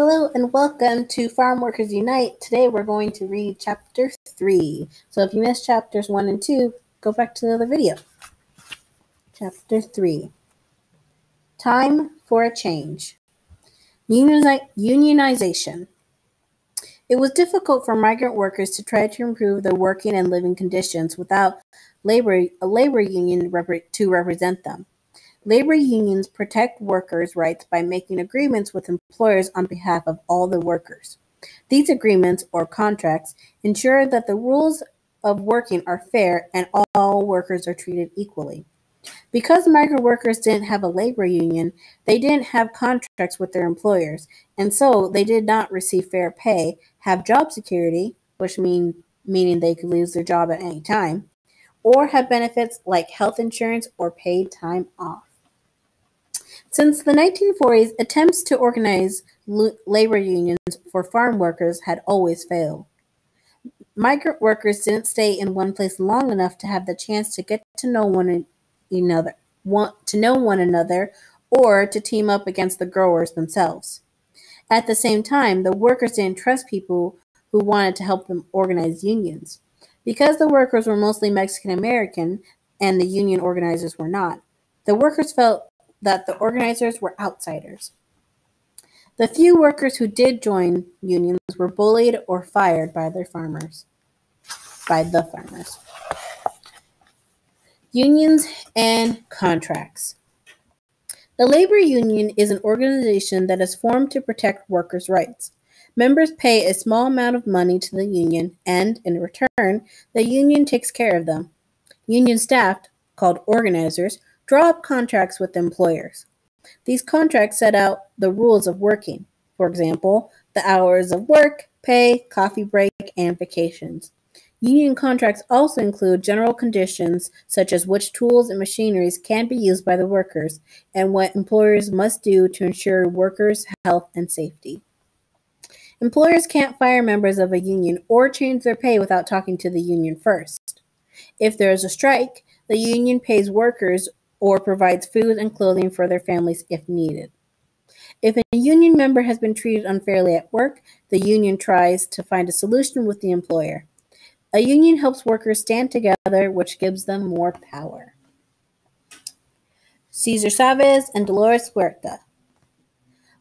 Hello and welcome to Farm Workers Unite. Today we're going to read Chapter 3. So if you missed Chapters 1 and 2, go back to the other video. Chapter 3. Time for a Change. Unionization. It was difficult for migrant workers to try to improve their working and living conditions without a labor union to represent them. Labor unions protect workers' rights by making agreements with employers on behalf of all the workers. These agreements, or contracts, ensure that the rules of working are fair and all workers are treated equally. Because migrant workers didn't have a labor union, they didn't have contracts with their employers, and so they did not receive fair pay, have job security, meaning they could lose their job at any time, or have benefits like health insurance or paid time off. Since the 1940s, attempts to organize labor unions for farm workers had always failed. Migrant workers didn't stay in one place long enough to have the chance to get to know one another, or to team up against the growers themselves. At the same time, the workers didn't trust people who wanted to help them organize unions. Because the workers were mostly Mexican American and the union organizers were not, the workers felt that the organizers were outsiders. The few workers who did join unions were bullied or fired by the farmers. Unions and contracts. The labor union is an organization that is formed to protect workers' rights. Members pay a small amount of money to the union, and in return, the union takes care of them. Union staff, called organizers, draw up contracts with employers. These contracts set out the rules of working, for example, the hours of work, pay, coffee break, and vacations. Union contracts also include general conditions such as which tools and machineries can be used by the workers and what employers must do to ensure workers' health and safety. Employers can't fire members of a union or change their pay without talking to the union first. If there is a strike, the union pays workers or provides food and clothing for their families if needed. If a union member has been treated unfairly at work, the union tries to find a solution with the employer. A union helps workers stand together, which gives them more power. Cesar Chavez and Dolores Huerta.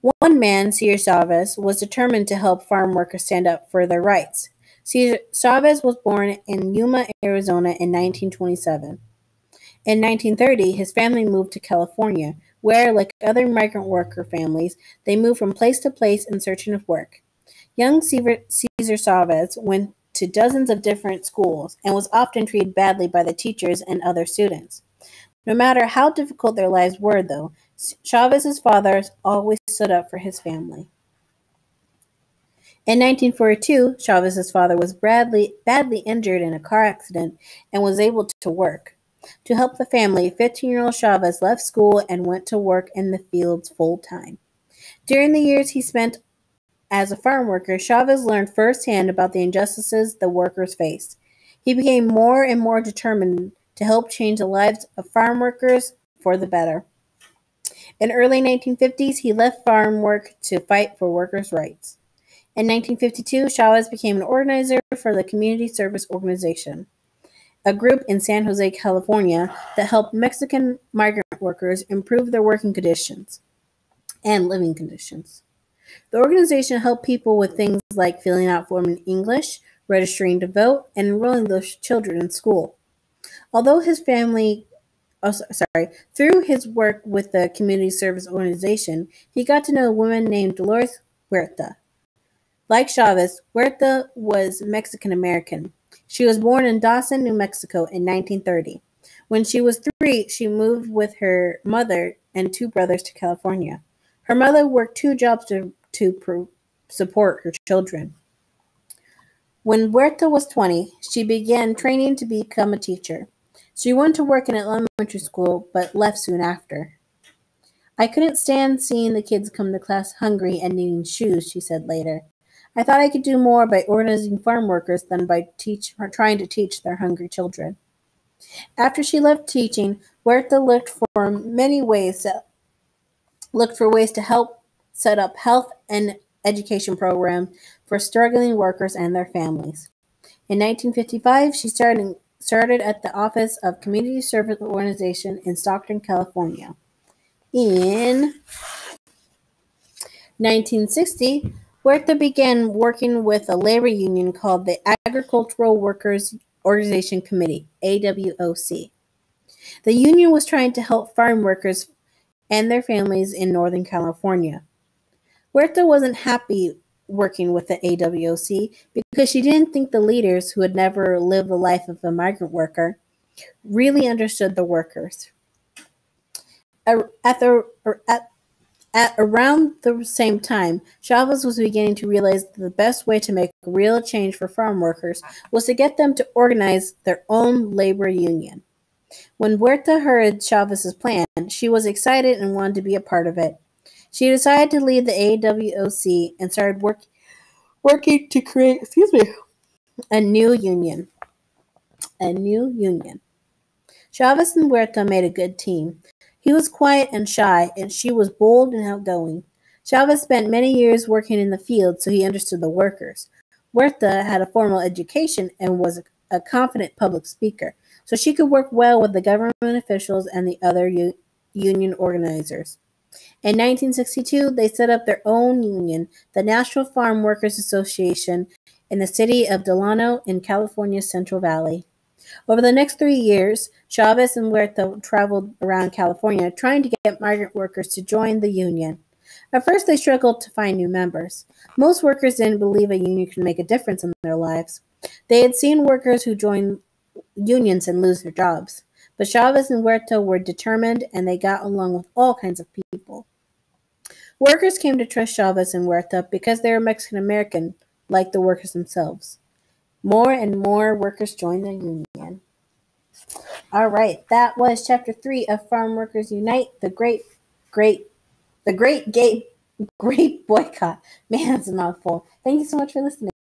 One man, Cesar Chavez, was determined to help farm workers stand up for their rights. Cesar Chavez was born in Yuma, Arizona in 1927. In 1930, his family moved to California, where, like other migrant worker families, they moved from place to place in search of work. Young Cesar Chavez went to dozens of different schools and was often treated badly by the teachers and other students. No matter how difficult their lives were, though, Chavez's father always stood up for his family. In 1942, Chavez's father was badly injured in a car accident and was able to work. To help the family, 15-year-old Chavez left school and went to work in the fields full-time. During the years he spent as a farm worker, Chavez learned firsthand about the injustices the workers faced. He became more and more determined to help change the lives of farm workers for the better. In early 1950s, he left farm work to fight for workers' rights. In 1952, Chavez became an organizer for the Community Service Organization, a group in San Jose, California, that helped Mexican migrant workers improve their working conditions and living conditions. The organization helped people with things like filling out forms in English, registering to vote, and enrolling their children in school. Through his work with the Community Service Organization, he got to know a woman named Dolores Huerta. Like Chavez, Huerta was Mexican American. She was born in Dawson, New Mexico in 1930. When she was 3, she moved with her mother and 2 brothers to California. Her mother worked 2 jobs to support her children. When Huerta was 20, she began training to become a teacher. She went to work in an elementary school, but left soon after. "I couldn't stand seeing the kids come to class hungry and needing shoes," she said later. "I thought I could do more by organizing farm workers than by trying to teach their hungry children." After she left teaching, Huerta looked for ways to help set up health and education program for struggling workers and their families. In 1955, she started at the Office of Community Service Organization in Stockton, California. In 1960, Huerta began working with a labor union called the Agricultural Workers Organization Committee, AWOC. The union was trying to help farm workers and their families in Northern California. Huerta wasn't happy working with the AWOC because she didn't think the leaders, who had never lived the life of a migrant worker, really understood the workers. At around the same time, Chavez was beginning to realize that the best way to make real change for farm workers was to get them to organize their own labor union. When Huerta heard Chavez's plan, she was excited and wanted to be a part of it. She decided to leave the AWOC and started working to create, a new union. Chavez and Huerta made a good team. He was quiet and shy, and she was bold and outgoing. Chavez spent many years working in the field, so he understood the workers. Huerta had a formal education and was a confident public speaker, so she could work well with the government officials and the other union organizers. In 1962, they set up their own union, the National Farm Workers Association, in the city of Delano in California's Central Valley. Over the next 3 years, Chavez and Huerta traveled around California trying to get migrant workers to join the union. At first, they struggled to find new members. Most workers didn't believe a union could make a difference in their lives. They had seen workers who joined unions and lose their jobs. But Chavez and Huerta were determined, and they got along with all kinds of people. Workers came to trust Chavez and Huerta because they were Mexican American, like the workers themselves. More and more workers joined the union. All right, that was chapter 3 of Farm Workers Unite, the Great Boycott. Man, that's a mouthful. Thank you so much for listening.